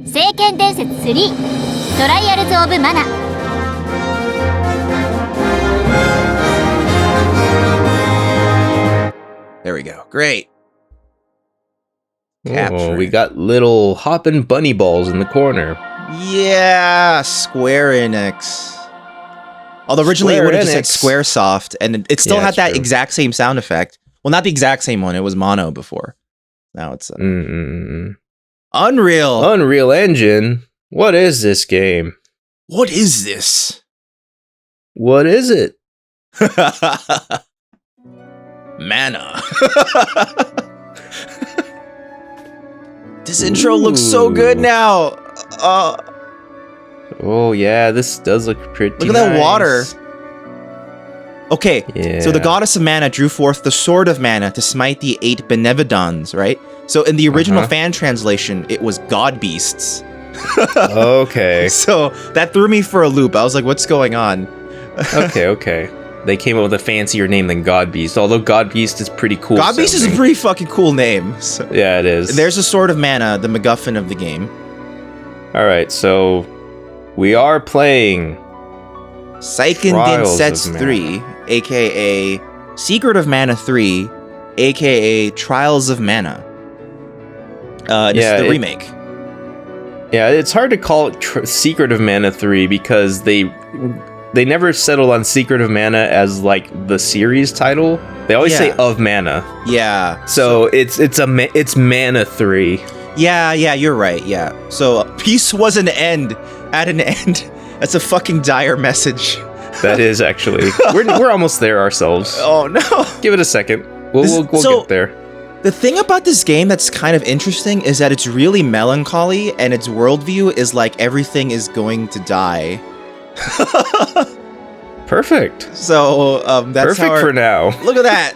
聖剣伝説3トライアルズ・オブ・マナ。 There we go. Great. Oh, we got little hopping bunny balls in the corner. Yeah, Square-enix. Although originally it would have just said Squaresoft, and it still had that exact same sound effect. Well, not the exact same one. It was mono before. Now it's Unreal. Unreal Engine. What is this game? What is this? What is it? Mana. This intro looks so good now. Oh yeah, this does look pretty. Look at that water. Okay, so the goddess of mana drew forth the sword of mana to smite the 8 benevolons, right? So in the original fan translation, it was god beasts. Okay. So that threw me for a loop. I was like, what's going on? Okay. They came up with a fancier name than God Beast, although God Beast is pretty cool. God Beast is a pretty fucking cool name. So. Yeah, it is. There's a sword of mana, the MacGuffin of the game. Alright, so we are playing Seiken Densetsu 3, aka Secret of Mana 3, aka Trials of Mana. This is the remake. Yeah, it's hard to call it Secret of Mana 3 because they never settled on Secret of Mana as like the series title. They always say of Mana. Yeah. So it's Mana 3. Yeah, you're right. Yeah. So peace was an end at an end. That's a fucking dire message. That is actually. We're almost there ourselves. Oh no. Give it a second. We'll get there. The thing about this game that's kind of interesting is that it's really melancholy and its worldview is like everything is going to die. Perfect. So that's perfect for now. Look at that.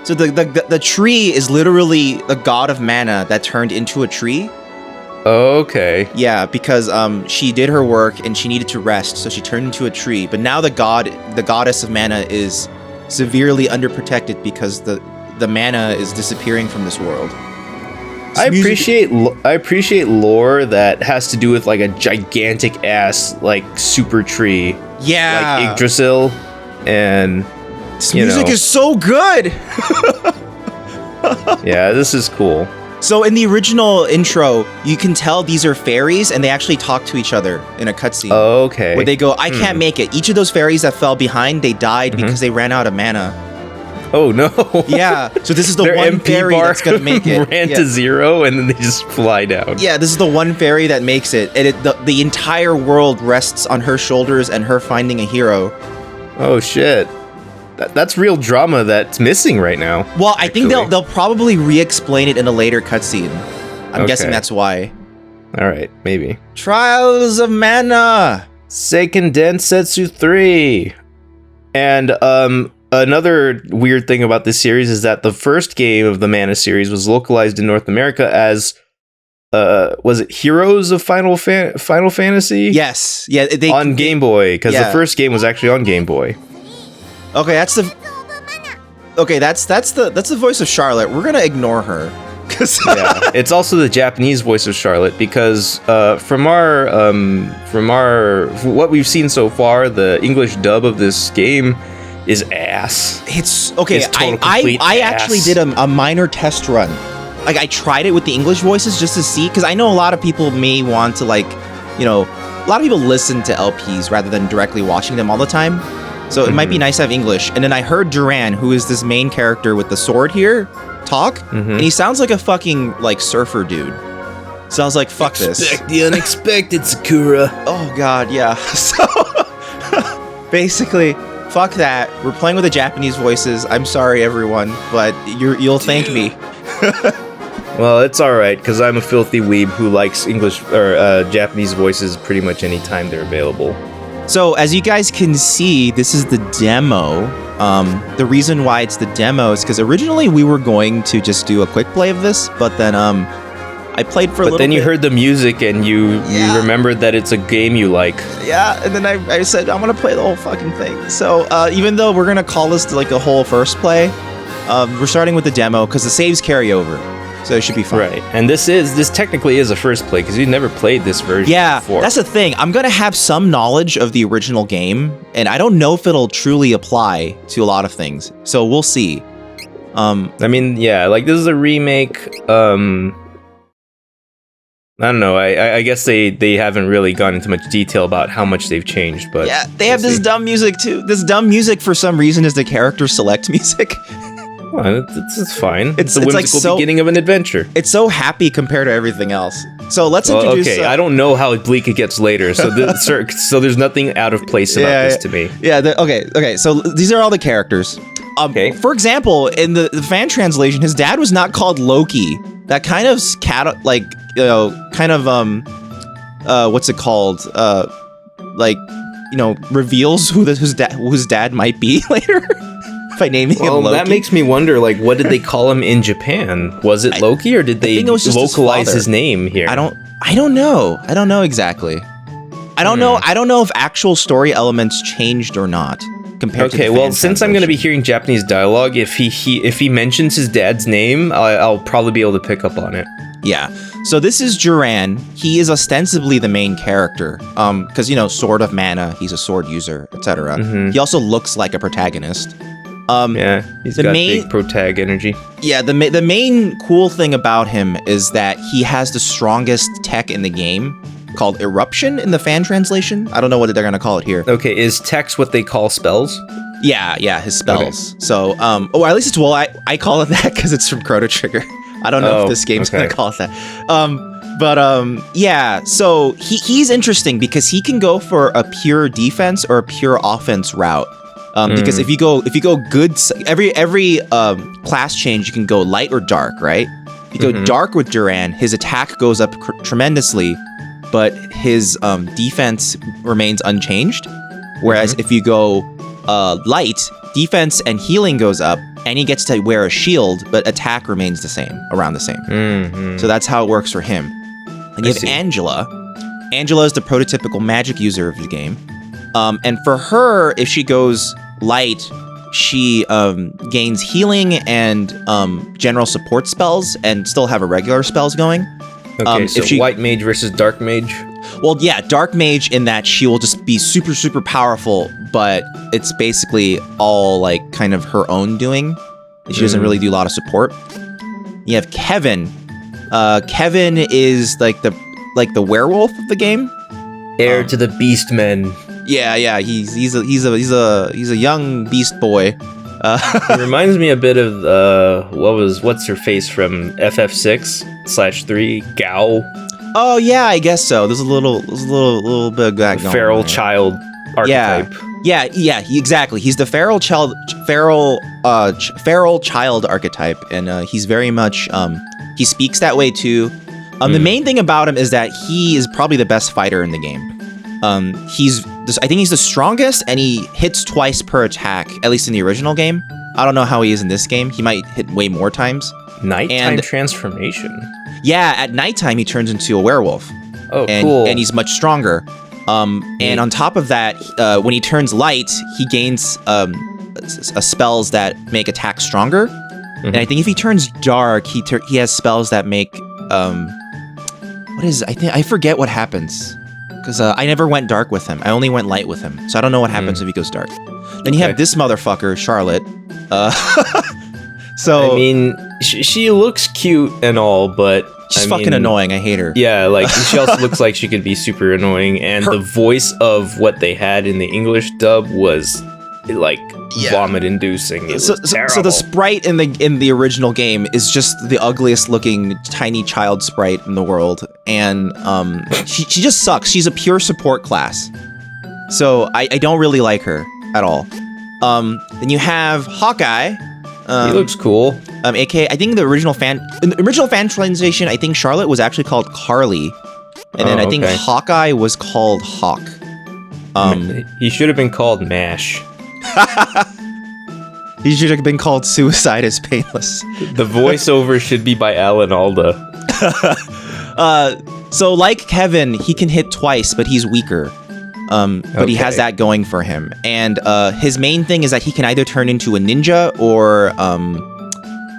So the tree is literally the god of mana that turned into a tree. Okay. Yeah, because she did her work and she needed to rest, so she turned into a tree. But now the goddess of mana is severely underprotected because the mana is disappearing from this world. I appreciate lore that has to do with like a gigantic ass like super tree. Yeah, like Yggdrasil, and this music is so good. Yeah, this is cool. So in the original intro, you can tell these are fairies, and they actually talk to each other in a cutscene. Oh, okay. Where they go, "I can't make it." Each of those fairies that fell behind, they died because they ran out of mana. Oh no! Yeah, so this is the one fairy that's gonna make it. Ran to 0, and then they just fly down. Yeah, this is the one fairy that makes it, and the entire world rests on her shoulders and her finding a hero. Oh shit! That's real drama that's missing right now. Well, I think they'll probably re-explain it in a later cutscene. I'm guessing that's why. All right, maybe. Trials of Mana, Seiken Densetsu 3, and another weird thing about this series is that the first game of the Mana series was localized in North America as, was it Heroes of Final Fantasy? Yes. Yeah. On Game Boy, because the first game was actually on Game Boy. Okay, that's the voice of Charlotte. We're gonna ignore her. Yeah, it's also the Japanese voice of Charlotte because from what we've seen so far, the English dub of this game is ass. It's okay. I actually did a minor test run. Like I tried it with the English voices just to see, because I know a lot of people may want to a lot of people listen to LPs rather than directly watching them all the time. So it might be nice to have English. And then I heard Duran, who is this main character with the sword here, talk, and he sounds like a fucking surfer dude. So I was like, fuck this. Expect the unexpected, Sakura. Oh god, yeah. So basically, fuck that. We're playing with the Japanese voices. I'm sorry, everyone, but you'll thank me. Well, it's alright, because I'm a filthy weeb who likes English or Japanese voices pretty much anytime they're available. So, as you guys can see, this is the demo. The reason why it's the demo is because originally we were going to just do a quick play of this, but then I played for a little bit. But then you heard the music and you remembered that it's a game you like. Yeah, and then I said, I'm going to play the whole fucking thing. So, even though we're going to call this a whole first play, we're starting with the demo because the saves carry over. so it should be fun. Right, and this technically is a first play because you never played this version before. That's the thing. I'm gonna have some knowledge of the original game, and I don't know if it'll truly apply to a lot of things. So we'll see. I mean, yeah, like this is a remake. I don't know. I guess they haven't really gone into much detail about how much they've changed, but yeah, they have this dumb music too. This dumb music for some reason is the character select music. Well, it's fine. It's a like whimsical beginning of an adventure. It's so happy compared to everything else. So let's introduce. Okay, I don't know how bleak it gets later, so so there's nothing out of place about this to me. Yeah. Okay. So these are all the characters. Okay. For example, in the fan translation, his dad was not called Loki. That kind of what's it called? Reveals whose dad might be later. By naming him Loki. That makes me wonder, like, what did they call him in Japan? Was it Loki, or did they localize his name here? I don't know. I don't know exactly. I don't know. I don't know if actual story elements changed or not compared to the fan since I'm going to be hearing Japanese dialogue, if he mentions his dad's name, I'll probably be able to pick up on it. Yeah. So this is Duran. He is ostensibly the main character. Because sword of mana, he's a sword user, etc. Mm-hmm. He also looks like a protagonist. Yeah, he's got big protag energy. Yeah, the main cool thing about him is that he has the strongest tech in the game, called Eruption in the fan translation. I don't know what they're gonna call it here. Okay, is text what they call spells? Yeah, his spells. Okay. So, at least it's I call it that because it's from Chrono Trigger. I don't know if this game's gonna call it that. Yeah. So he's interesting because he can go for a pure defense or a pure offense route. Because if you go good, every class change you can go light or dark, right? If you go dark with Duran, his attack goes up tremendously, but his defense remains unchanged. Whereas if you go light, defense and healing goes up, and he gets to wear a shield, but attack remains the same, around the same. So that's how it works for him. And you have Angela. Angela is the prototypical magic user of the game. And for her, if she goes light, she gains healing and general support spells and still have a regular spells going. Okay, so white mage versus dark mage? Well, yeah, dark mage in that she will just be super, super powerful, but it's basically all like kind of her own doing. She doesn't really do a lot of support. You have Kevin. Kevin is like the werewolf of the game. Heir to the Beastmen. Yeah, he's a young beast boy. It reminds me a bit of what's her face from FF6/3 Gao. Oh yeah, I guess so. There's a little bit of that going feral on there. Child archetype. Yeah, exactly. He's the feral child archetype, and he's very much he speaks that way too. The main thing about him is that he is probably the best fighter in the game. I think he's the strongest, and he hits twice per attack, at least in the original game. I don't know how he is in this game. He might hit way more times. Nighttime transformation. Yeah, at nighttime he turns into a werewolf. Oh, cool. And he's much stronger. And on top of that, when he turns light, he gains spells that make attacks stronger. And I think if he turns dark, he has spells that make I forget what happens. Because I never went dark with him. I only went light with him. So I don't know what happens if he goes dark. Then you have this motherfucker, Charlotte. So I mean, she looks cute and all, but she's fucking annoying. I hate her. Yeah, like she also looks like she could be super annoying. And the voice of what they had in the English dub was like vomit-inducing. It was terrible. So the sprite in the original game is just the ugliest looking tiny child sprite in the world, and she just sucks. She's a pure support class, so I don't really like her at all. Then you have Hawkeye. He looks cool. AKA, I think in the original fan translation, I think Charlotte was actually called Carly, and then I think Hawkeye was called Hawk. He should have been called Mash. He should have been called Suicide is Painless. The voiceover should be by Alan Alda. So like Kevin, he can hit twice, but he's weaker. But he has that going for him. And his main thing is that he can either turn into a ninja or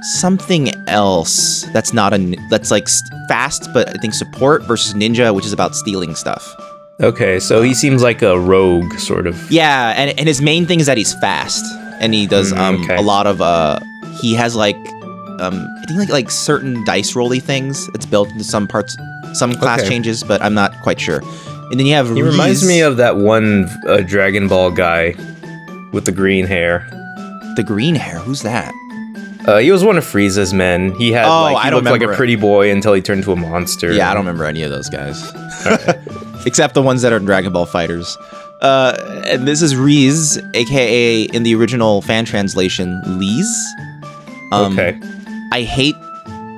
something else that's not that's like fast, but I think support versus ninja, which is about stealing stuff. Okay, so he seems like a rogue, sort of. Yeah, and his main thing is that he's fast, and he does a lot of he has like I think like certain dice rolly things. It's built into some parts, some class changes, but I'm not quite sure. And then you have. He reminds me of that one Dragon Ball guy with the green hair. The green hair? Who's that? He was one of Frieza's men. He had I don't looked like a remember pretty boy until he turned into a monster. Yeah, I don't remember any of those guys. Except the ones that are in Dragon Ball Fighters. And this is Riz, aka in the original fan translation, Liz. Okay. I hate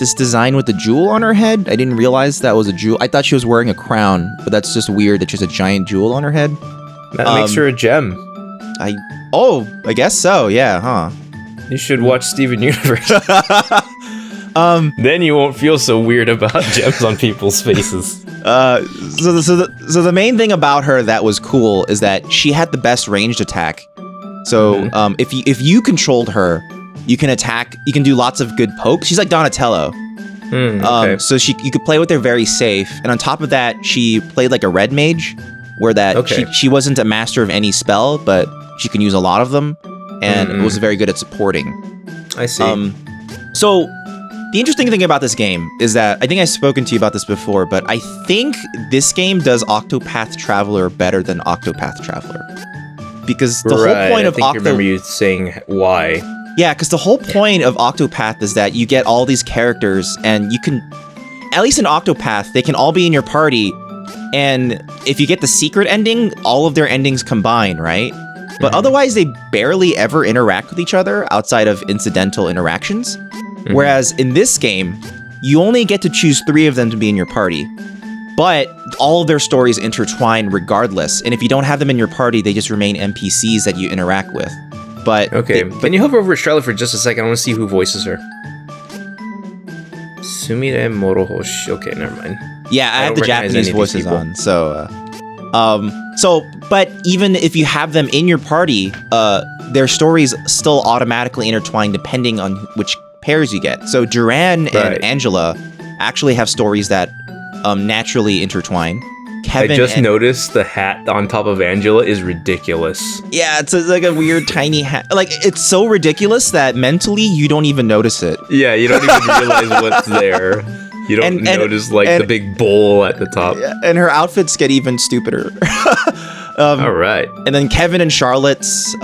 this design with the jewel on her head. I didn't realize that was a jewel. I thought she was wearing a crown, but that's just weird that she's a giant jewel on her head. That makes her a gem. I guess so, yeah, huh? You should watch Steven Universe. Then you won't feel so weird about gems on people's faces. So the main thing about her that was cool is that she had the best ranged attack. So if you controlled her, you can attack. You can do lots of good pokes. She's like Donatello. Okay. So you could play with her very safe. And on top of that, she played like a red mage, where she wasn't a master of any spell, but she can use a lot of them, and was very good at supporting. I see. So the interesting thing about this game is that I think I've spoken to you about this before, but I think this game does Octopath Traveler better than Octopath Traveler, because the whole point of I remember you saying why. Yeah, because the whole point of Octopath is that you get all these characters, and you can, at least in Octopath, they can all be in your party, and if you get the secret ending, all of their endings combine, right? But otherwise, they barely ever interact with each other outside of incidental interactions. Whereas in this game, you only get to choose 3 of them to be in your party, but all of their stories intertwine regardless. And if you don't have them in your party, they just remain NPCs that you interact with. But can you hover over Charlotte for just a second? I want to see who voices her. Sumire Morohoshi. Okay, never mind. Yeah, I have the Japanese voices on. But even if you have them in your party, their stories still automatically intertwine depending on which pairs you get. So Duran and Angela actually have stories that naturally intertwine. Kevin I just noticed the hat on top of Angela is ridiculous. Yeah, it's like a weird tiny hat. Like, it's so ridiculous that mentally you don't even notice it. Yeah, you don't even realize what's there. You don't notice the big bowl at the top. Yeah, and her outfits get even stupider. All right. And then Kevin and Charlotte's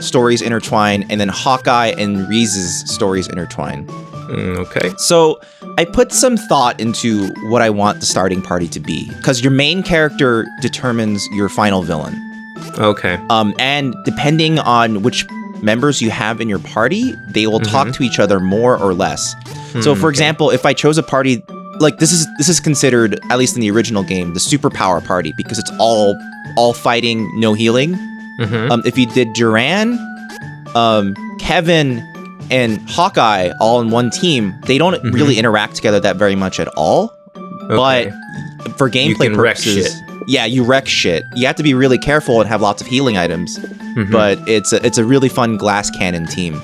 stories intertwine, and then Hawkeye and Reese's stories intertwine. Okay. So I put some thought into what I want the starting party to be, because your main character determines your final villain. Okay. And depending on which members you have in your party, they will talk to each other more or less. So, for example, if I chose a party, like this is considered, at least in the original game, the superpower party, because it's all fighting, no healing. If you did Duran, Kevin, and Hawkeye all in one team, they don't really interact together that very much at all. But for gameplay purposes, you wreck shit. You have to be really careful and have lots of healing items. But it's a really fun glass cannon team.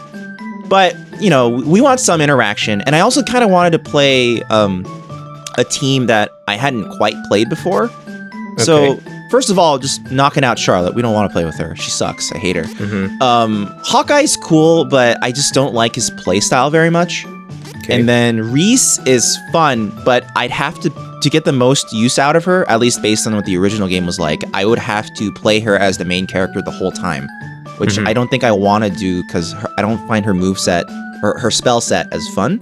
But we want some interaction, and I also kind of wanted to play a team that I hadn't quite played before. So first of all, just knocking out Charlotte. We don't want to play with her. She sucks. I hate her. Hawkeye's cool, but I just don't like his playstyle very much. And then Reese is fun, but I'd have to get the most use out of her, at least based on what the original game was like, I would have to play her as the main character the whole time, which I don't think I want to do, because I don't find her moveset, her spell set as fun.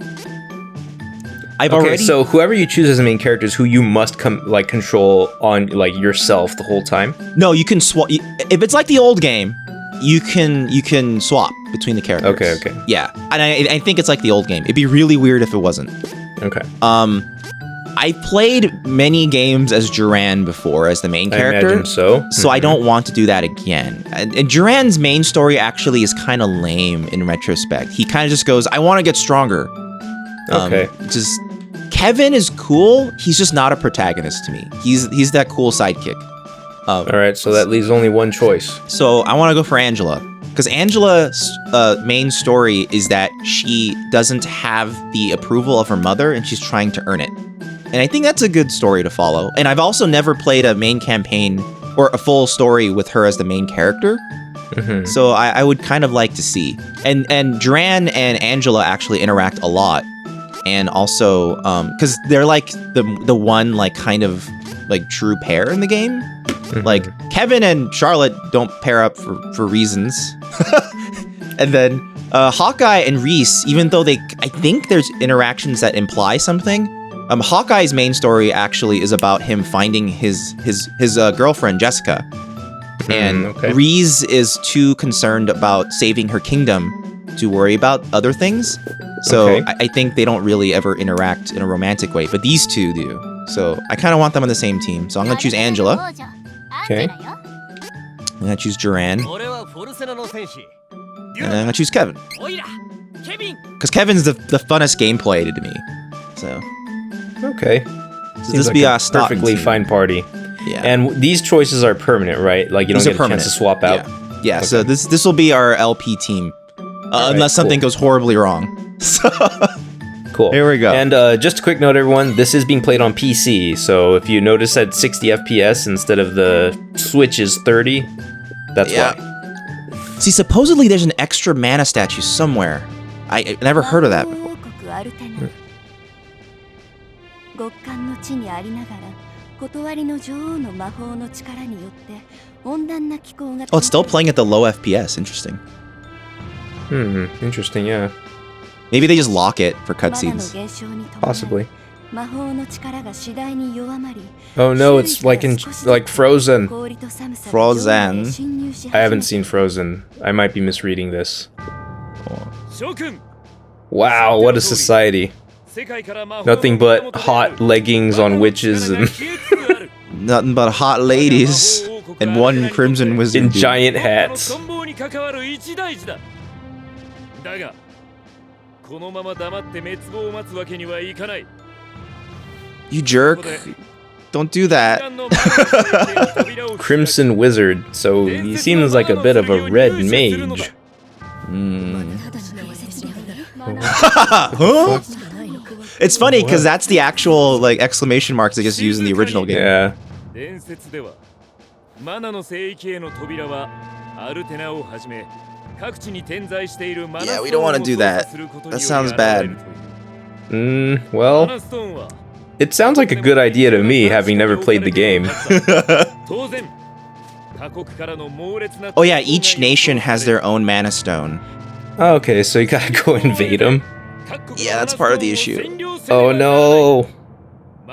So whoever you choose as the main character is who you must control on yourself the whole time? No, you can swap. If it's like the old game, you can swap between the characters. Okay. Yeah, and I think it's like the old game. It'd be really weird if it wasn't. Okay. I played many games as Duran before as the main character. I imagine so. So I don't want to do that again. And Duran's main story actually is kind of lame in retrospect. He kind of just goes, I want to get stronger. Kevin is cool. He's just not a protagonist to me. He's that cool sidekick. All right, so that leaves only one choice. So I want to go for Angela. Because Angela's main story is that she doesn't have the approval of her mother and she's trying to earn it. And I think that's a good story to follow. And I've also never played a main campaign or a full story with her as the main character. Mm-hmm. So I would kind of like to see. And Duran and Angela actually interact a lot. And also, because they're like the one like kind of like true pair in the game. Mm-hmm. Like Kevin and Charlotte don't pair up for reasons. And then Hawkeye and Reese, even though I think there's interactions that imply something. Hawkeye's main story actually is about him finding his girlfriend Jessica, and Reese is too concerned about saving her kingdom to worry about other things. So I think they don't really ever interact in a romantic way, but these two do. So I kind of want them on the same team. So I'm gonna choose Angela. Okay. I'm gonna choose Duran. And I'm gonna choose Kevin. Because Kevin's the funnest gameplay to me. So. Okay. So this be a perfectly fine party. Yeah. And these choices are permanent, right? Like you don't get a chance to swap out. Yeah. Okay. So this will be our LP team, unless something goes horribly wrong. So cool. Here we go. And just a quick note, everyone. This is being played on PC. So if you notice at 60 FPS instead of the Switch's 30, that's why. See, supposedly there's an extra mana statue somewhere. I never heard of that before. Oh, it's still playing at the low FPS. Interesting. Interesting, yeah. Maybe they just lock it for cutscenes. Possibly. Oh no, it's like Frozen. Frozen. I haven't seen Frozen. I might be misreading this. Wow, what a society. Nothing but hot leggings on witches and nothing but hot ladies and one crimson wizard in giant hats. You jerk. Don't do that. Crimson wizard, so he seems like a bit of a red mage. Huh? It's funny because that's the actual like exclamation marks they just use in the original game. Yeah. Yeah, we don't want to do that. That sounds bad. Well, it sounds like a good idea to me, having never played the game. Oh yeah, each nation has their own mana stone. Oh, okay, so you gotta go invade them. Yeah, that's part of the issue. Oh no.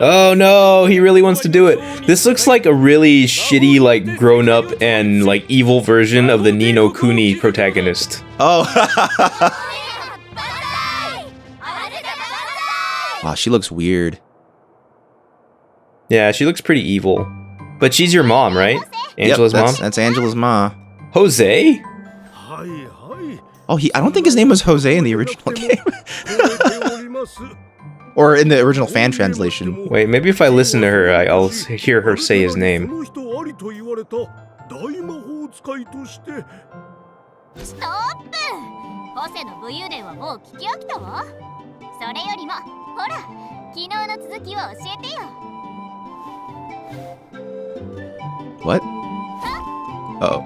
Oh no, he really wants to do it. This looks like a really shitty, like, grown-up and, like, evil version of the Ni no Kuni protagonist. Oh. Wow, she looks weird. Yeah, she looks pretty evil. But she's your mom, right? Angela's mom? That's Angela's mom. Jose? Oh, I don't think his name was Jose in the original game. Or in the original fan translation. Wait, maybe if I listen to her, I'll hear her say his name. What? Uh-oh.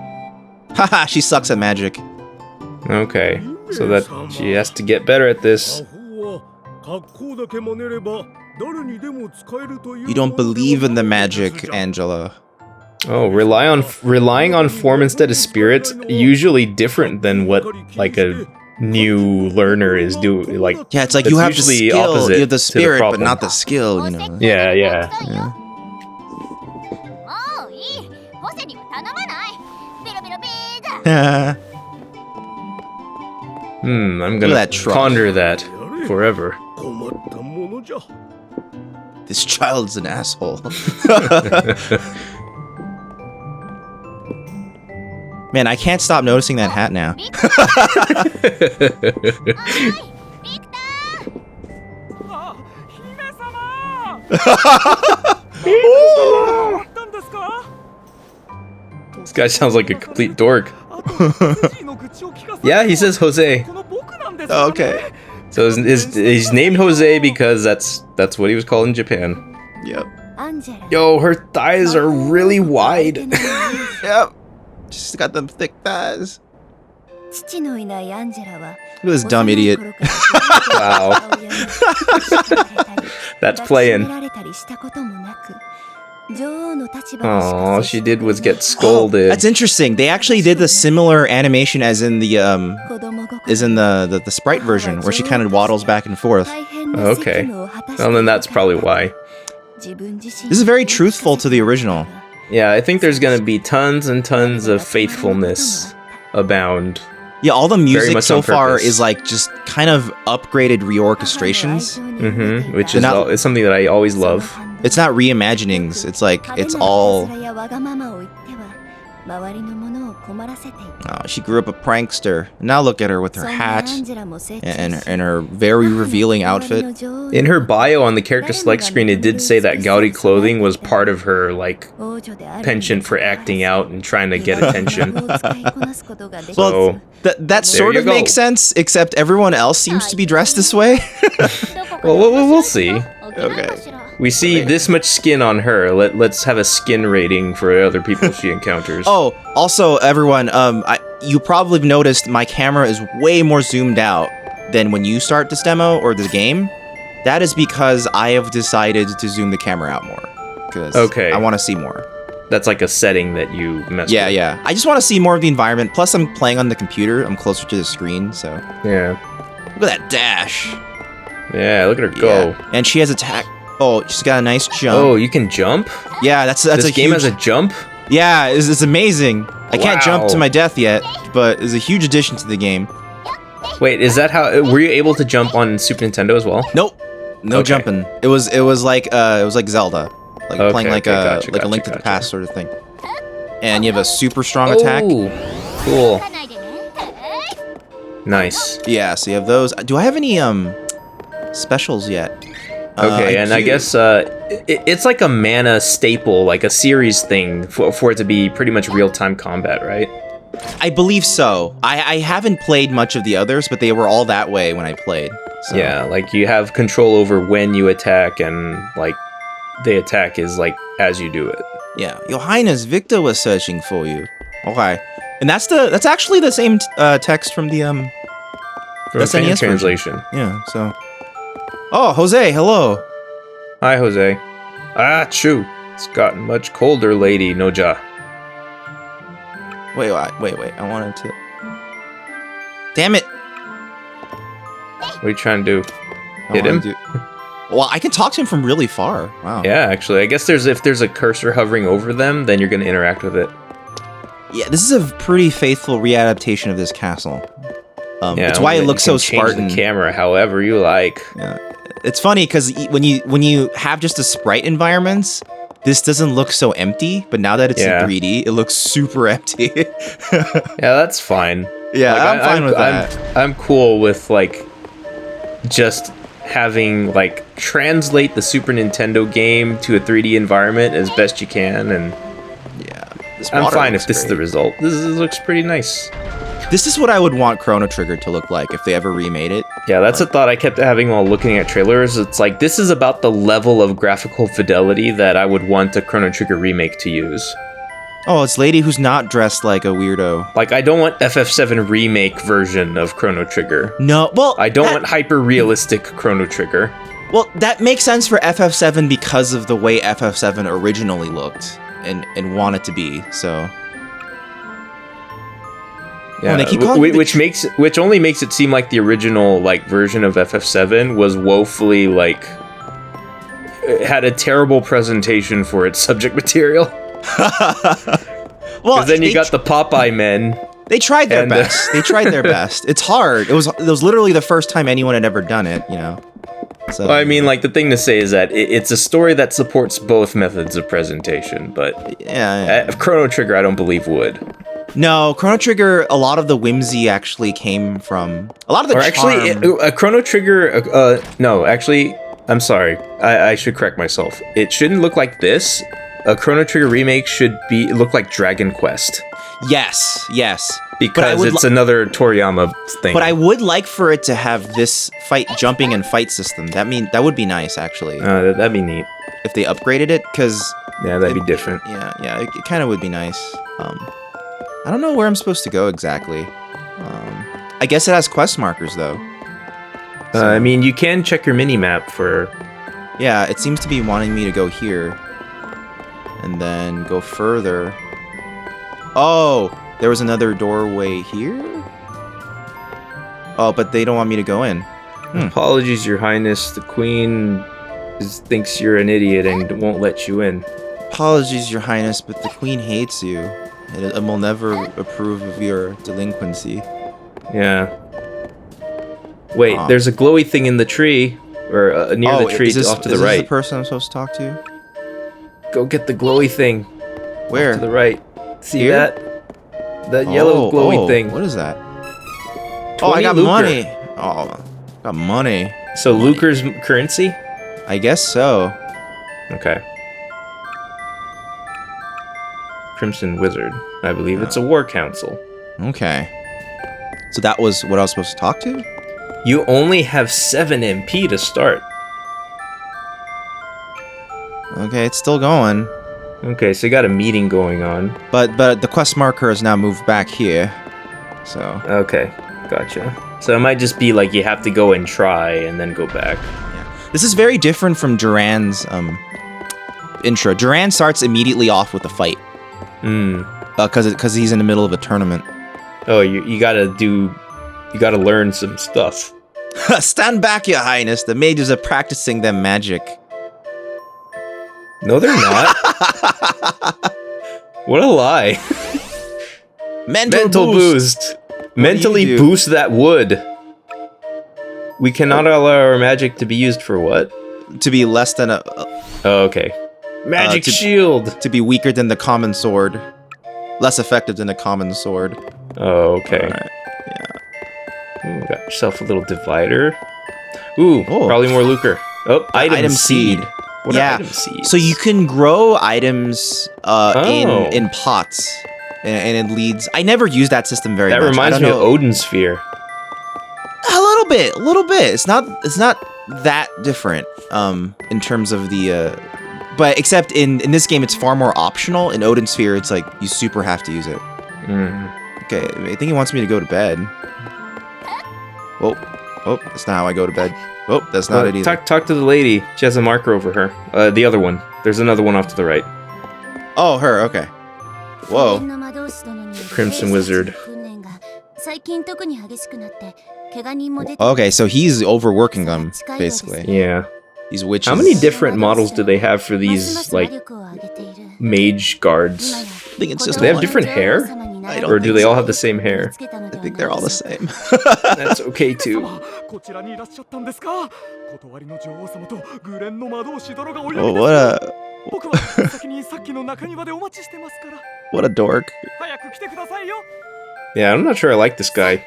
Haha, she sucks at magic. Okay, so that she has to get better at this. You don't believe in the magic, Angela. Oh, relying on form instead of spirit, usually different than what like a new learner is doing. Like, yeah, it's like you have the skill, you have the spirit, but not the skill. You know. Yeah. I'm gonna ponder that forever. This child's an asshole. Man, I can't stop noticing that hat now. This guy sounds like a complete dork. Yeah, he says Jose. Oh, okay. So he's named Jose because that's what he was called in Japan. Yep. Yo, her thighs are really wide. Yep. She's got them thick thighs. Look at this dumb idiot. Wow. That's playing. All she did was get scolded. Oh, that's interesting. They actually did the similar animation as in the the sprite version, where she kind of waddles back and forth. Okay. Well, then that's probably why. This is very truthful to the original. Yeah, I think there's gonna be tons and tons of faithfulness abound. Yeah, all the music much so on far purpose. is like just kind of upgraded reorchestrations. Which is is something that I always love. It's not reimaginings. It's like it's all. Oh, she grew up a prankster. Now look at her with her hat and her very revealing outfit. In her bio on the character select screen, it did say that gaudy clothing was part of her like penchant for acting out and trying to get attention. Well, that sort of makes sense, except everyone else seems to be dressed this way. Well, we'll see. Okay. We see this much skin on her. Let's have a skin rating for other people she encounters. Oh, also, everyone, you probably have noticed my camera is way more zoomed out than when you start this demo or the game. That is because I have decided to zoom the camera out more. Because I want to see more. That's like a setting that you mess with. Yeah. I just want to see more of the environment. Plus, I'm playing on the computer. I'm closer to the screen, so. Yeah. Look at that dash. Yeah, look at her go. Yeah. And she has attack. Oh, she's got a nice jump. Oh, you can jump? Yeah, that's this a game huge... has a jump? Yeah, it's amazing. I can't jump to my death yet, but it's a huge addition to the game. Wait, is that how... Were you able to jump on Super Nintendo as well? Nope. No jumping. It was like Zelda. Like playing like a Link to the Past sort of thing. And you have a super strong attack. Cool. Nice. Yeah, so you have those. Do I have any specials yet? Okay, and I guess it's like a mana staple, like a series thing for it to be pretty much real-time combat, right? I believe so. I haven't played much of the others, but they were all that way when I played. So. Yeah, like you have control over when you attack, and like the attack is like as you do it. Yeah, Your Highness, Victor was searching for you. Okay, and that's actually the same text from the SNES translation. Version. Yeah, so. Oh, Jose, hello. Hi, Jose. Ah, choo. It's gotten much colder, lady Noja. Wait, I wanted to... Damn it. What are you trying to do? Hit him? Well, I can talk to him from really far. Wow. Yeah, actually. I guess if there's a cursor hovering over them, then you're going to interact with it. Yeah, this is a pretty faithful readaptation of this castle. It's why it looks so Spartan. Change the camera however you like. Yeah. It's funny because when you have just the sprite environments, this doesn't look so empty. But now that it's in 3D, it looks super empty. Yeah, that's fine. Yeah, like, I'm fine with that. I'm cool with like just having like translate the Super Nintendo game to a 3D environment as best you can, and yeah, I'm fine if this is the result. This looks pretty nice. This is what I would want Chrono Trigger to look like if they ever remade it. Yeah, that's a thought I kept having while looking at trailers. It's like, this is about the level of graphical fidelity that I would want a Chrono Trigger remake to use. Oh, it's lady who's not dressed like a weirdo. Like, I don't want FF7 remake version of Chrono Trigger. No, well... I don't want hyper-realistic Chrono Trigger. Well, that makes sense for FF7 because of the way FF7 originally looked and wanted to be, so... Yeah, which only makes it seem like the original like version of FF7 was woefully like had a terrible presentation for its subject material. Well, then you got the Popeye men. They tried their best. They tried their best. It's hard. It was literally the first time anyone had ever done it, you know. So well, I mean, like the thing to say is that it's a story that supports both methods of presentation, but Chrono Trigger I don't believe would. No, Chrono Trigger, a lot of the whimsy actually came from... A lot of the charm... Chrono Trigger... no, actually, I'm sorry. I should correct myself. It shouldn't look like this. A Chrono Trigger remake should look like Dragon Quest. Yes. Because it's another Toriyama thing. But I would like for it to have this jumping and fight system. That would be nice, actually. That'd be neat. If they upgraded it, because... Yeah, that'd be different. Yeah, it kind of would be nice. I don't know where I'm supposed to go exactly. I guess it has quest markers, though. So, I mean, you can check your mini-map for... Yeah, it seems to be wanting me to go here. And then go further. Oh! There was another doorway here? Oh, but they don't want me to go in. Apologies, Your Highness. The Queen thinks you're an idiot and won't let you in. Apologies, Your Highness, but the Queen hates you. And will never approve of your delinquency. Yeah. Wait, there's a glowy thing in the tree. Or near the tree off to the right. Is this the person I'm supposed to talk to? Go get the glowy thing. Where? Off to the right. See Here? that? That yellow glowy thing. What is that? Oh, I got money. Oh, got money. So lucre's currency? I guess so. Okay. Crimson Wizard. I believe it's a war council. Okay. So that was what I was supposed to talk to? You only have 7 MP to start. Okay, it's still going. Okay, so you got a meeting going on. But the quest marker has now moved back here. So. Okay, gotcha. So it might just be like you have to go and try and then go back. Yeah. This is very different from Duran's intro. Duran starts immediately off with a fight. Because he's in the middle of a tournament. Oh, you gotta learn some stuff. Stand back, Your Highness. The mages are practicing their magic. No, they're not. What a lie. Mental boost. Mentally boost that wood. We cannot allow our magic to be used for what? To be less than a... Oh, okay. Magic shield! To be weaker than the common sword. Less effective than the common sword. Oh, okay. Right. Yeah. Ooh, got yourself a little divider. Ooh, probably more lucre. Oh, item seed. What are item seeds? So you can grow items in pots. And it leads... I never use that system very much. That reminds me of Odin Sphere. A little bit. It's not that different in terms of the... But except in this game, it's far more optional. In Odin Sphere, it's like you super have to use it. Okay, I think he wants me to go to bed. Oh, that's not how I go to bed. Oh, that's not it either. Talk to the lady. She has a marker over her. The other one. There's another one off to the right. Oh, her. Okay. Whoa. Crimson Wizard. Okay, so he's overworking them, basically. Yeah. These witches. How many different models do they have for these, like, mage guards? I think it's just Do they have different hair? I don't Or do think they so. all have the same hair? I think they're all the same. That's okay, too. Oh, what a dork. Yeah, I'm not sure I like this guy.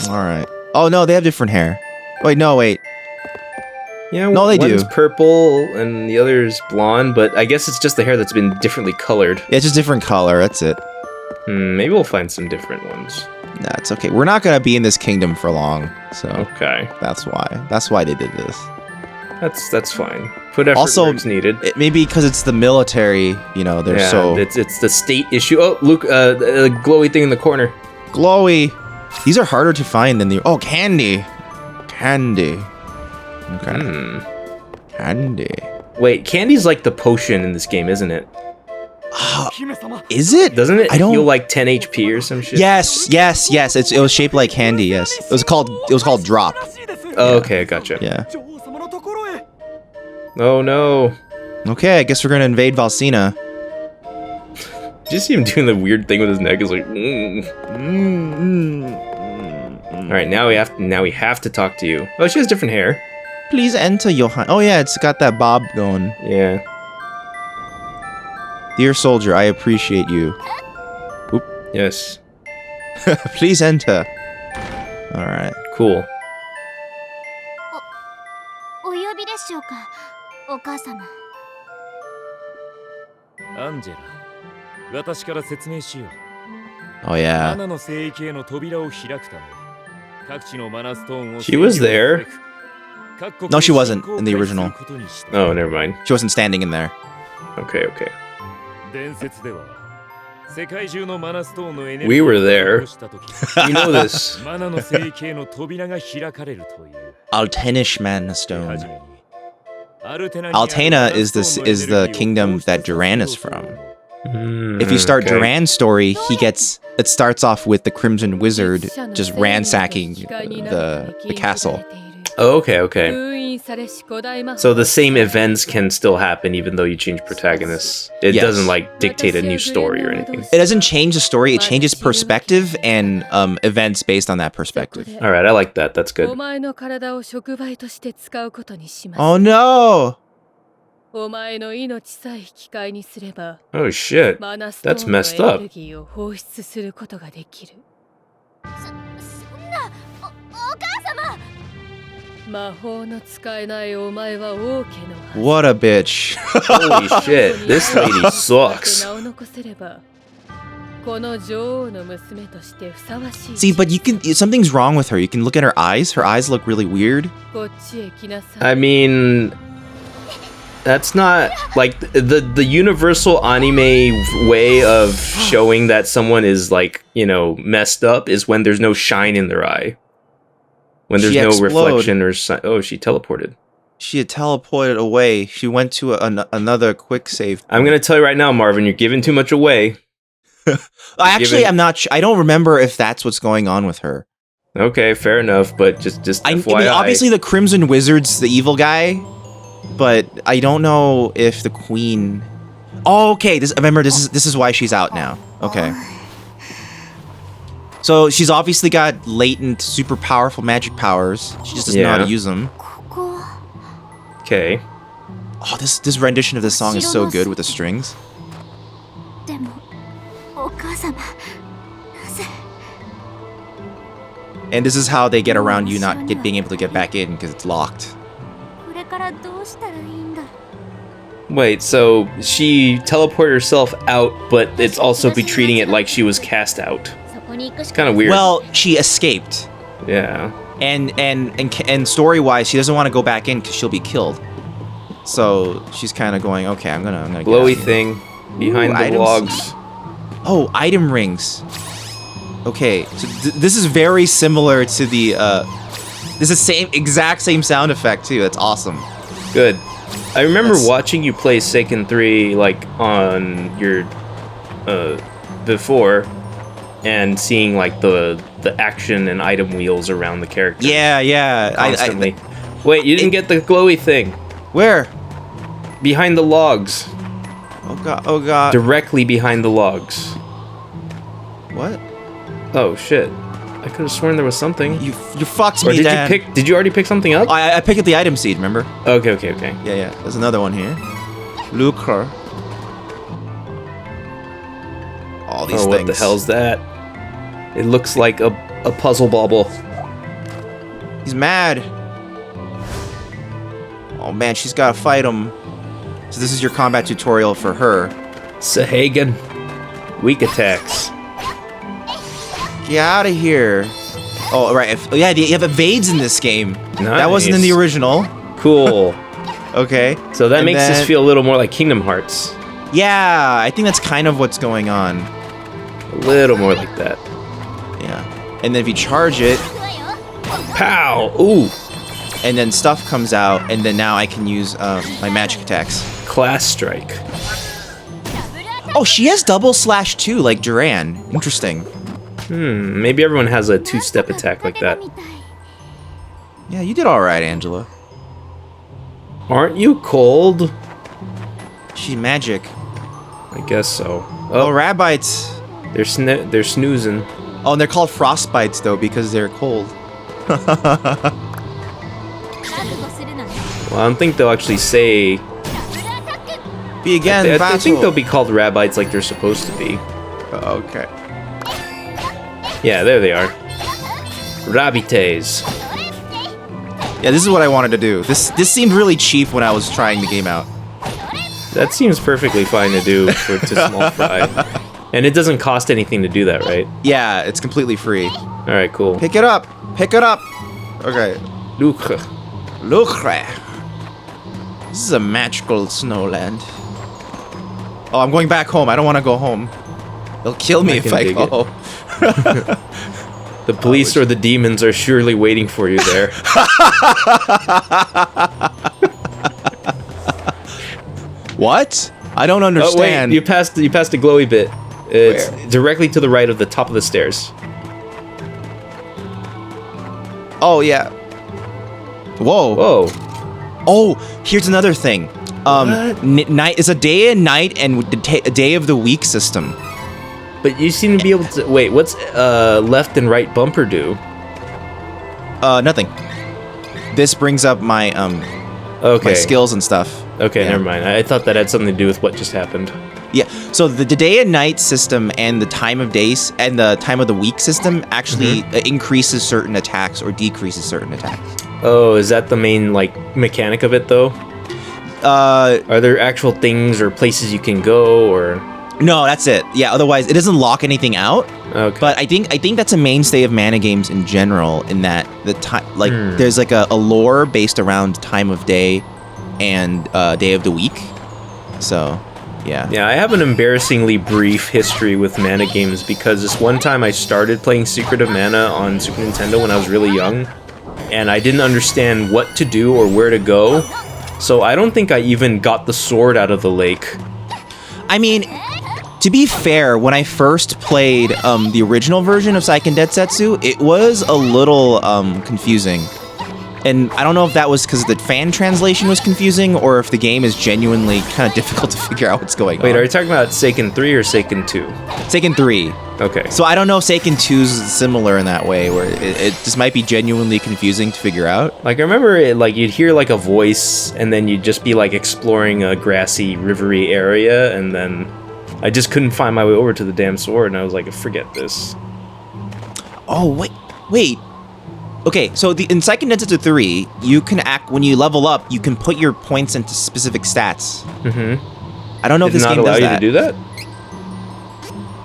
Alright. Oh, no, they have different hair. Wait, no, wait. Yeah, no, they one's do. Purple and the other's blonde, but I guess it's just the hair that's been differently colored. Yeah, it's just different color, that's it. Maybe we'll find some different ones. That's okay. We're not gonna be in this kingdom for long, so okay. That's why. That's why they did this. That's fine. Put effort also, where it's needed. Maybe because it's the military, they're so... It's the state issue. Oh, look, the glowy thing in the corner. Glowy! These are harder to find than the... Oh, candy! Candy. Okay. Candy. Wait, candy's like the potion in this game, isn't it? Is it? Doesn't it heal like 10 HP or some shit? Yes. It was shaped like candy, yes. It was called drop. Oh, okay, gotcha. Yeah. Oh no. Okay, I guess we're gonna invade Valsina. Did you see him doing the weird thing with his neck? It's like, Alright, now we have to talk to you. Oh, she has different hair. Please enter, Johann. Oh yeah, it's got that bob going. Yeah. Dear soldier, I appreciate you. Oop. Yes. Please enter. Alright. Cool. Oh yeah. She was there. No, she wasn't in the original. Oh, never mind. She wasn't standing in there. Okay. We were there. You know this. Altenish Mana Stone. Altena is the kingdom that Duran is from. If you start Duran's story, it starts off with the Crimson Wizard just ransacking the castle. Oh, okay. So the same events can still happen even though you change protagonists. It doesn't like dictate a new story or anything. It doesn't change the story, it changes perspective and events based on that perspective. Alright, I like that. That's good. Oh no! Oh shit. That's messed up. What a bitch. Holy shit, this lady sucks. See, but something's wrong with her. You can look at her eyes. Her eyes look really weird. I mean, that's not like the universal anime way of showing that someone is like, you know, messed up is when there's no shine in their eye. When there's no reflection or oh, she teleported. She had teleported away. She went to another quick save. I'm gonna tell you right now, Marvin, you're giving too much away. I'm not. I don't remember if that's what's going on with her. Okay, fair enough. But just FYI. I mean, obviously the Crimson Wizard's the evil guy, but I don't know if the Queen. Oh, okay. This is why she's out now. Okay. So she's obviously got latent, super powerful magic powers. She just doesn't know how to use them. Okay. Oh, this rendition of this song is so good with the strings. And this is how they get around you not being able to get back in because it's locked. Wait, so she teleported herself out, but it's also be treating it like she was cast out. It's kind of weird. Well, she escaped. Yeah. And story-wise, she doesn't want to go back in because she'll be killed. So she's kind of going, okay, I'm gonna glowy thing behind the logs. Oh, item rings. Okay, so this is very similar to the this is exact same sound effect too. That's awesome. Good. I remember watching you play Seiken 3 like on your before and seeing like the action and item wheels around the character. Yeah. Constantly. Wait, you didn't get the glowy thing. Where? Behind the logs. Oh god. Directly behind the logs. What? Oh shit. I could have sworn there was something. You fucked me, or did did you already pick something up? I picked up the item seed, remember? Okay. Yeah. There's another one here. Lucre. All these things. What the hell's that? It looks like a puzzle bauble. He's mad. Oh man, she's gotta fight him. So this is your combat tutorial for her. Seiken. Weak attacks. Get out of here. Oh, right. You have evades in this game. Nice. That wasn't in the original. Cool. Okay. So that makes this feel a little more like Kingdom Hearts. Yeah, I think that's kind of what's going on. A little more like that. Yeah. And then if you charge it... Pow! Ooh! And then stuff comes out, and then now I can use my magic attacks. Class Strike. Oh, she has double slash too, like Duran. Interesting. Maybe everyone has a two-step attack like that. Yeah, you did alright, Angela. Aren't you cold? She's magic. I guess so. Oh, Rabbites. They're snoozing. Oh, and they're called frostbites, though, because they're cold. Well, I don't think they'll actually say... Begin battle. I think they'll be called Rabbites like they're supposed to be. Okay. Yeah, there they are. Rabbites. Yeah, this is what I wanted to do. This seemed really cheap when I was trying the game out. That seems perfectly fine to do to small fry. And it doesn't cost anything to do that, right? Yeah, it's completely free. All right, cool. Pick it up. Pick it up. Okay. Lucre. Lucre. This is a magical snowland. Oh, I'm going back home. I don't want to go home. They'll kill me if I go. The police or the demons are surely waiting for you there. What? I don't understand. Oh, wait, you passed a glowy bit. It's Where? directly to the right of the top of the stairs. Oh, yeah. Whoa. Whoa. Oh, here's another thing. Night is a day and night and a day of the week system. But you seem to be able to... Wait, what's left and right bumper do? Nothing. This brings up my Okay. skills and stuff. Okay, Yeah. never mind. I thought that had something to do with what just happened. Yeah. So the day and night system and the time of days and the time of the week system actually increases certain attacks or decreases certain attacks. Oh, is that the main mechanic of it though? Are there actual things or places you can go or? No, that's it. Yeah. Otherwise, it doesn't lock anything out. Okay. But I think that's a mainstay of mana games in general. In that the time, there's like a lore based around time of day and day of the week. So, yeah. Yeah, I have an embarrassingly brief history with mana games because this one time I started playing Secret of Mana on Super Nintendo when I was really young, and I didn't understand what to do or where to go. So I don't think I even got the sword out of the lake. I mean, to be fair, when I first played the original version of Seiken Densetsu, it was a little confusing. And I don't know if that was because the fan translation was confusing or if the game is genuinely kind of difficult to figure out what's going on. Wait, are you talking about Seiken 3 or Seiken 2? Seiken 3. Okay. So I don't know if Seiken 2 is similar in that way, where it just might be genuinely confusing to figure out. I remember it, you'd hear a voice and then you'd just be exploring a grassy, rivery area, and then I just couldn't find my way over to the damn sword, and I was like, forget this. Oh, wait. Okay, so in Seiken Densetsu 3, you can when you level up, you can put your points into specific stats. Mm-hmm. I don't know if this game does that. Did not allow you to do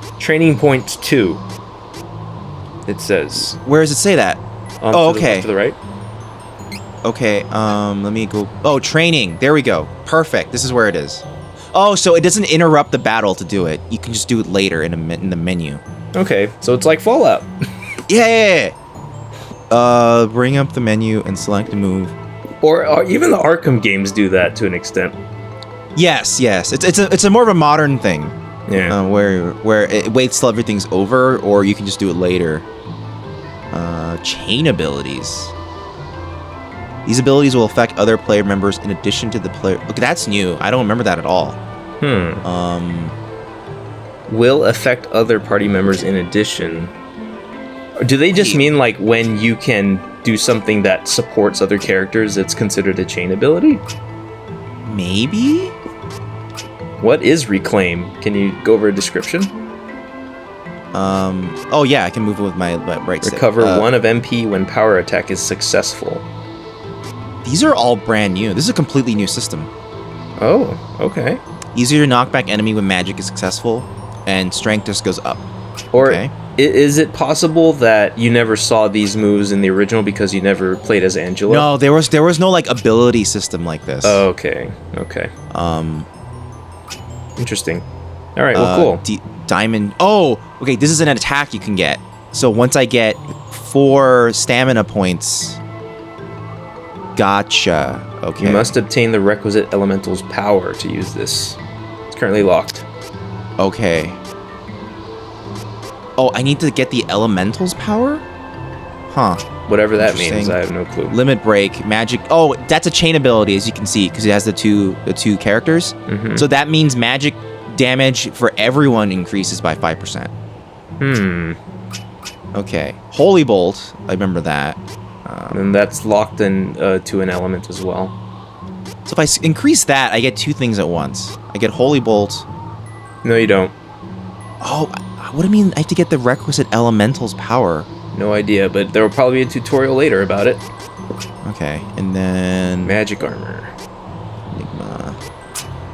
that? Training point 2. It says. Where does it say that? Okay. To the right. Okay, let me go. Oh, training. There we go. Perfect. This is where it is. Oh, so it doesn't interrupt the battle to do it. You can just do it later in the menu. Okay, so it's like Fallout. Yeah. Bring up the menu and select a move. Or even the Arkham games do that to an extent. Yes. It's a more of a modern thing. Yeah. Where it waits till everything's over, or you can just do it later. Chain abilities. These abilities will affect other player members in addition to the player. Okay, that's new. I don't remember that at all. Will affect other party members in addition. Do they just mean when you can do something that supports other characters, it's considered a chain ability? Maybe? What is Reclaim? Can you go over a description? Oh yeah, I can move it with my right stick. Recover 1 of MP when power attack is successful. These are all brand new. This is a completely new system. Oh, okay. Easier to knock back enemy when magic is successful, and strength just goes up. Or okay. Is it possible that you never saw these moves in the original because you never played as Angela? No, there was no ability system like this. Oh, okay. Interesting. All right, well, cool. Diamond. Oh, okay, this is an attack you can get. So once I get 4 stamina points. Gotcha. Okay. You must obtain the requisite elemental's power to use this. It's currently locked. Okay. Oh, I need to get the elemental's power? Huh. Whatever that means, I have no clue. Limit break, magic. Oh, that's a chain ability, as you can see, because it has the two characters. Mm-hmm. So that means magic damage for everyone increases by 5%. Okay. Holy Bolt. I remember that. And that's locked in to an element as well. So if I increase that, I get 2 things at once. I get Holy Bolt. No, you don't. Oh, what do you mean I have to get the requisite elemental's power? No idea, but there will probably be a tutorial later about it. Okay, and then... Magic armor. Enigma.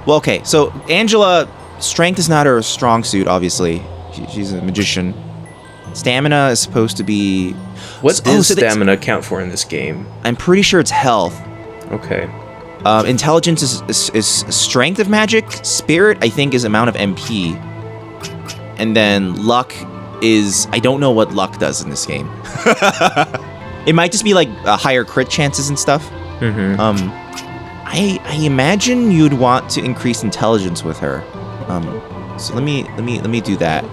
Well, okay. So Angela, strength is not her strong suit. Obviously, she's a magician. Stamina is supposed to be. What does stamina count for in this game? I'm pretty sure it's health. Okay. Intelligence is strength of magic. Spirit, I think, is amount of MP. And then luck is... I don't know what luck does in this game. It might just be like higher crit chances and stuff. Mm-hmm. I imagine you'd want to increase intelligence with her. So let me do that.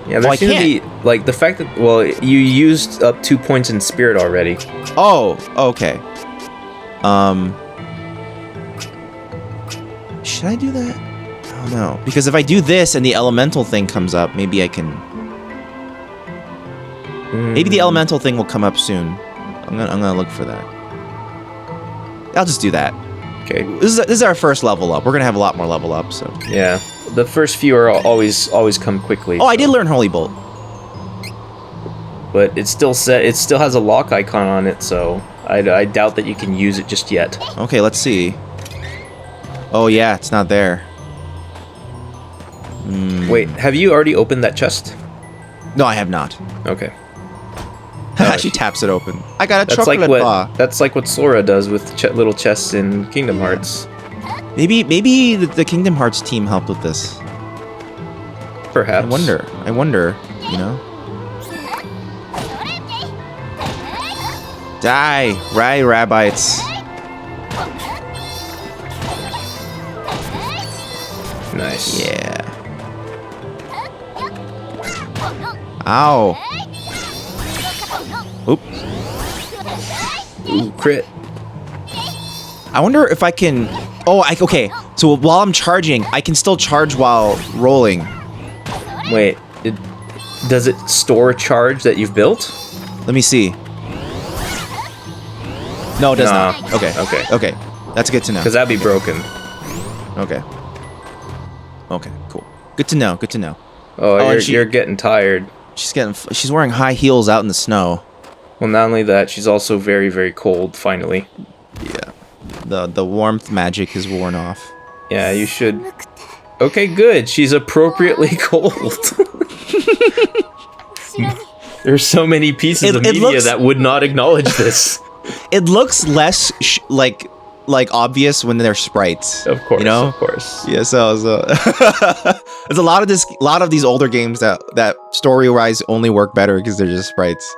Yeah, there seems to be like the fact that you used up 2 points in spirit already. Oh, okay. Should I do that? I don't know, because if I do this and the elemental thing comes up, maybe I can. Maybe the elemental thing will come up soon. I'm gonna look for that. I'll just do that. Okay. This is our first level up. We're gonna have a lot more level up. So yeah, the first few are always come quickly. Oh, I did learn Holy Bolt, but it still has a lock icon on it, so I doubt that you can use it just yet. Okay, let's see. Oh yeah, it's not there. Wait, have you already opened that chest? No, I have not. Okay. She taps it open. I got a That's chocolate like bar. That's like what Sora does with little chests in Kingdom Hearts. Maybe the Kingdom Hearts team helped with this. Perhaps. I wonder, you know? Die, rabbites. Nice. Yeah. Ow. Oop. Ooh, crit. I wonder if I can... Oh, okay. So while I'm charging, I can still charge while rolling. Wait, does it store charge that you've built? Let me see. No, it does not. Okay. Okay. That's good to know. Because that'd be broken. Okay. Okay, cool. Good to know. Oh, you're getting tired. She's wearing high heels out in the snow. Well, not only that, she's also very, very cold, finally. Yeah. The warmth magic is worn off. Yeah, you should... Okay, good. She's appropriately cold. There's so many pieces of media that would not acknowledge this. It looks less like obvious when they're sprites. Of course, you know? Of course. Yeah, so there's a lot of these older games that story-wise only work better because they're just sprites.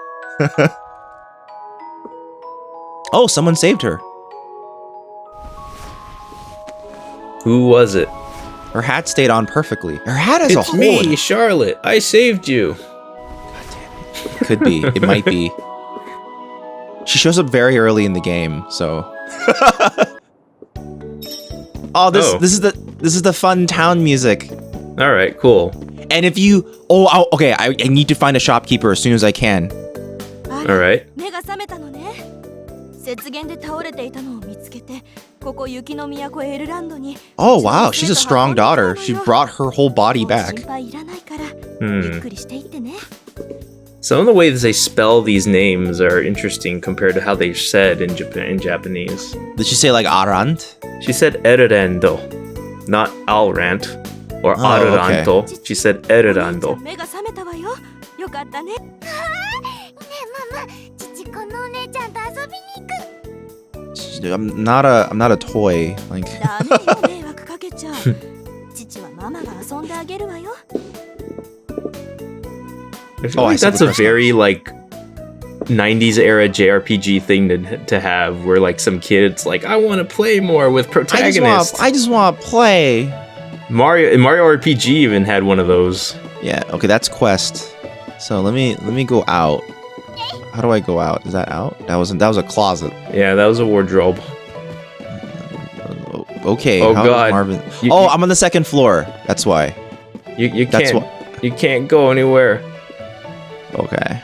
Oh, someone saved her. Who was it? Her hat stayed on perfectly. Her hat has a hole. It's me, Charlotte. I saved you. God damn it. Could be. It might be. She shows up very early in the game, so. This is the fun town music. All right, cool. And if you okay, I need to find a shopkeeper as soon as I can. All right. Oh wow, she's a strong daughter. She brought her whole body back. Some of the ways they spell these names are interesting compared to how they're said in Japanese. Did she say like Arant? She said Ererendo, not Alrant or Aranto. Okay. She said Ererando. I'm not a toy. Like. That's a very like 90s era JRPG thing to have, where like some kids like, I want to play more with protagonists. I just want to play. Mario RPG even had one of those. Yeah. Okay, that's Quest. So let me go out. How do I go out? Is that out? That was a closet. Yeah, that was a wardrobe. Okay. Oh God, Marvin. I'm on the second floor. That's why. You can't go anywhere. Okay.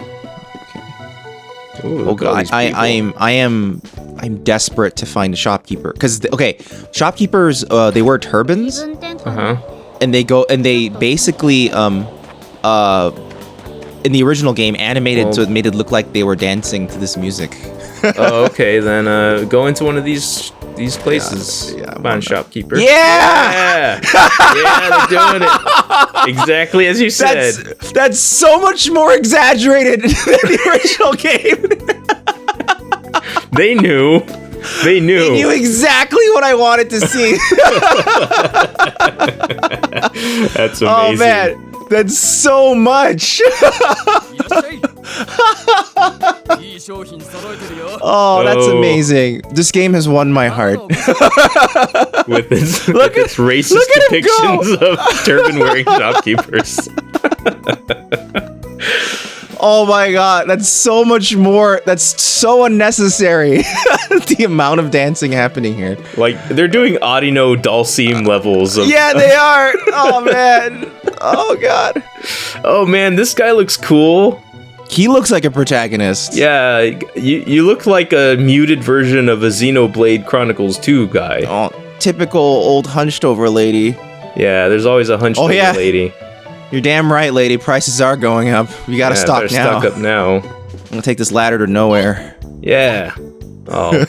Ooh, oh God, I'm desperate to find a shopkeeper because shopkeepers they wear turbans. And they basically in the original game animated so it made it look like they were dancing to this music. Oh, okay, then go into one of these these places. Come on, shopkeeper. Yeah! Yeah, they're doing it. Exactly as you said. That's so much more exaggerated than the original game. They knew. They knew exactly what I wanted to see. That's amazing. Oh man, that's so much. Oh, that's amazing. This game has won my heart. With its racist depictions of turban-wearing shopkeepers. Oh my god, that's so much more. That's so unnecessary. The amount of dancing happening here. Like, they're doing Audino Dulcime levels of... Yeah, they are. Oh man. Oh god. Oh man, this guy looks cool. He looks like a protagonist. Yeah, you look like a muted version of a Xenoblade Chronicles 2 guy. Oh, typical old hunched over lady. Yeah, there's always a hunched over lady. You're damn right, lady. Prices are going up. We gotta stock now. Stock up now. I'm gonna take this ladder to nowhere. Yeah. Oh.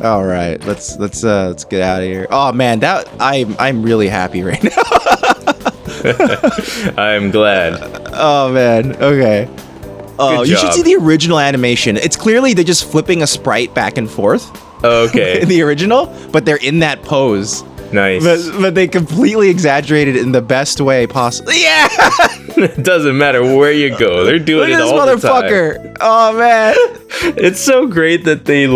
All right, let's get out of here. Oh man, I'm really happy right now. I'm glad. Oh man. Okay. Oh, you should see the original animation. It's clearly they're just flipping a sprite back and forth. Okay. In the original, but they're in that pose. Nice. But they completely exaggerated it in the best way possible. Yeah! It doesn't matter where you go. They're doing it all the time. Look at this motherfucker. Oh, man. It's so great that they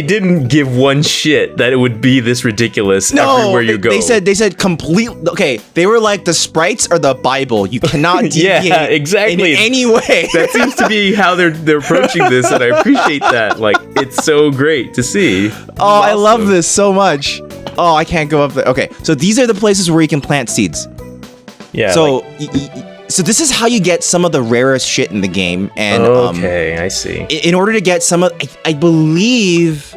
didn't give one shit that it would be this ridiculous everywhere you go. They said complete. Okay, they were like, the sprites are the Bible. You cannot deviate exactly. in any way. That seems to be how they're approaching this, and I appreciate that. Like, it's so great to see. Oh, I love this so much. Oh, I can't go up there. Okay, so these are the places where you can plant seeds. Yeah. So, so this is how you get some of the rarest shit in the game. And okay, I see. In order to get some of, I believe,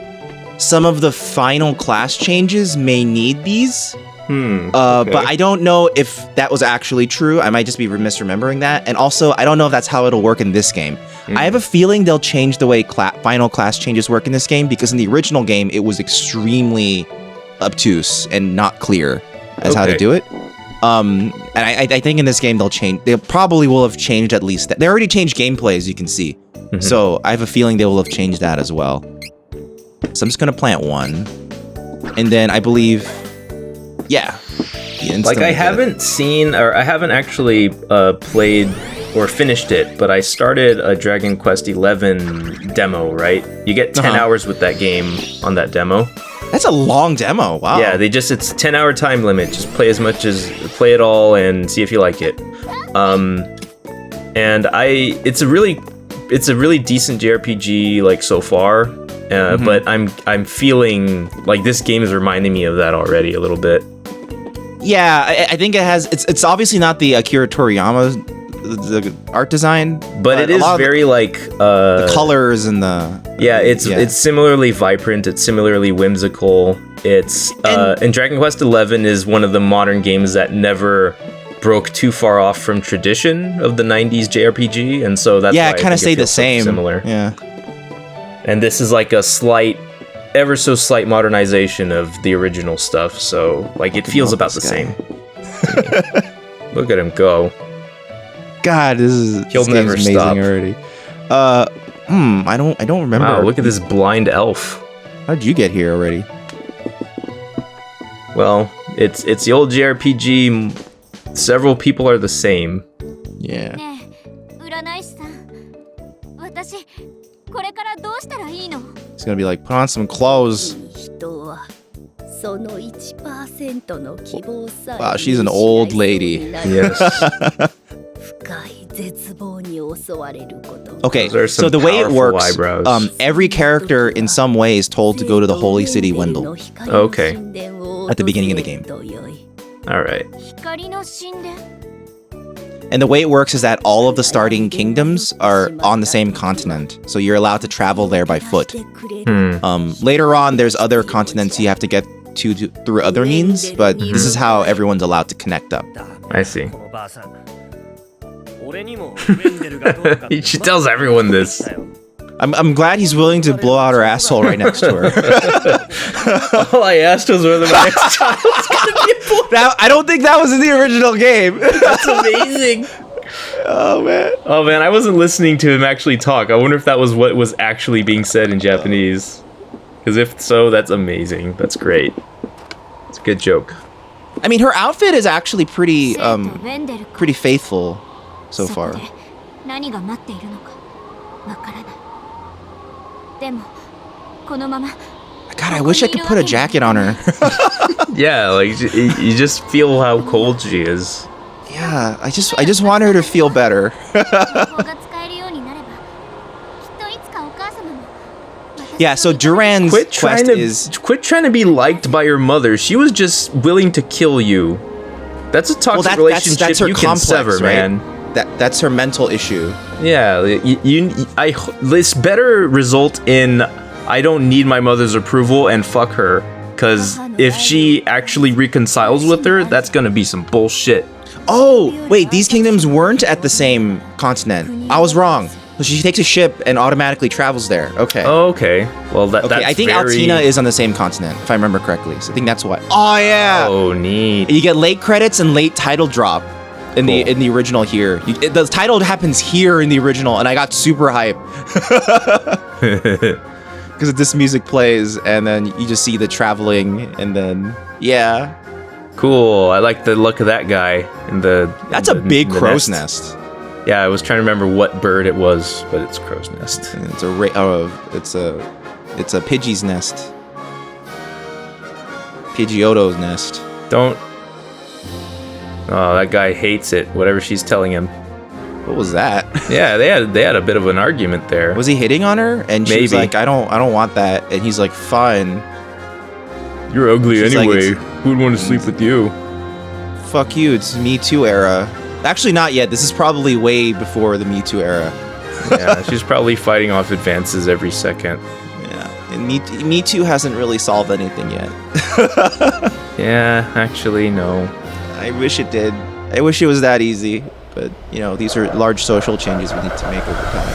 some of the final class changes may need these. Okay. But I don't know if that was actually true. I might just be misremembering that. And also, I don't know if that's how it'll work in this game. I have a feeling they'll change the way final class changes work in this game, because in the original game, it was extremely obtuse and not clear as how to do it. And I think in this game they'll change. They probably will have changed at least that. They already changed gameplay, as you can see. So I have a feeling they will have changed that as well. So I'm just gonna plant one, and then I believe, like I haven't seen, or I haven't actually played or finished it, but I started a Dragon Quest XI demo. Right, you get 10 hours with that game on that demo. That's a long demo. Wow. Yeah, it's a 10-hour time limit. Just play play it all and see if you like it. And it's a really decent JRPG like so far. But I'm feeling like this game is reminding me of that already a little bit. Yeah, I think it has. It's obviously not the Akira Toriyama the art design, but it is very the colors and the it's similarly vibrant. It's similarly whimsical. It's and Dragon Quest XI is one of the modern games that never broke too far off from tradition of the 90s JRPG, and so that's why kind of stayed the same. Similar, yeah. And this is like a ever so slight modernization of the original stuff. So like it feels about the same. Look at him go. God, this game's amazing already. I don't remember. Wow, look at this blind elf. How did you get here already? Well, it's the old JRPG. Several people are the same. Yeah. It's gonna be like, put on some clothes. Wow, she's an old lady. Yes. Okay, so the way it works, every character in some way is told to go to the holy city Wendell. Okay. At the beginning of the game. All right. And the way it works is that all of the starting kingdoms are on the same continent, so you're allowed to travel there by foot. Later on, there's other continents you have to get to through other means, but this is how everyone's allowed to connect up. I see. She tells everyone this. I'm glad he's willing to blow out her asshole right next to her. All I asked was whether my next child was gonna be a boy. I don't think that was in the original game. That's amazing. Oh man, I wasn't listening to him actually talk. I wonder if that was what was actually being said in Japanese. Because if so, that's amazing. That's great. It's a good joke. I mean, her outfit is actually pretty faithful so far. 何が待っているのかわからない。でもこのまま God, I wish I could put a jacket on her. Yeah, like you just feel how cold she is. Yeah, I just want her to feel better. が使えるようになればきっといつかお母様も Yeah, so Duran's quest is quit trying to be liked by your mother. She was just willing to kill you. That's a toxic relationship that's her you complex, can sever, right? man. That's her mental issue. Yeah, this better result in I don't need my mother's approval and fuck her. Because if she actually reconciles with her, that's gonna be some bullshit. Oh, wait, these kingdoms weren't at the same continent. I was wrong. So she takes a ship and automatically travels there. Okay. Oh, okay. Well, that's I think Altina is on the same continent, if I remember correctly. So I think that's why. Oh, yeah. Oh, neat. You get late credits and late title drop in the original here. The title happens here in the original, and I got super hyped. Because this music plays, and then you just see the traveling, and then, yeah. Cool. I like the look of that guy. That's a big crow's nest. Yeah, I was trying to remember what bird it was, but it's crow's nest. It's a Pidgey's nest. Pidgeotto's nest. Don't. Oh, that guy hates it. Whatever she's telling him. What was that? Yeah, they had a bit of an argument there. Was he hitting on her? And she was like, I don't want that. And he's like, fine. You're ugly anyway. Who would want to sleep with you? Fuck you. It's Me Too era. Actually, not yet. This is probably way before the Me Too era. Yeah, she's probably fighting off advances every second. Yeah, and Me Too hasn't really solved anything yet. Yeah, actually, no. I wish it did. I wish it was that easy. But, you know, these are large social changes we need to make over time.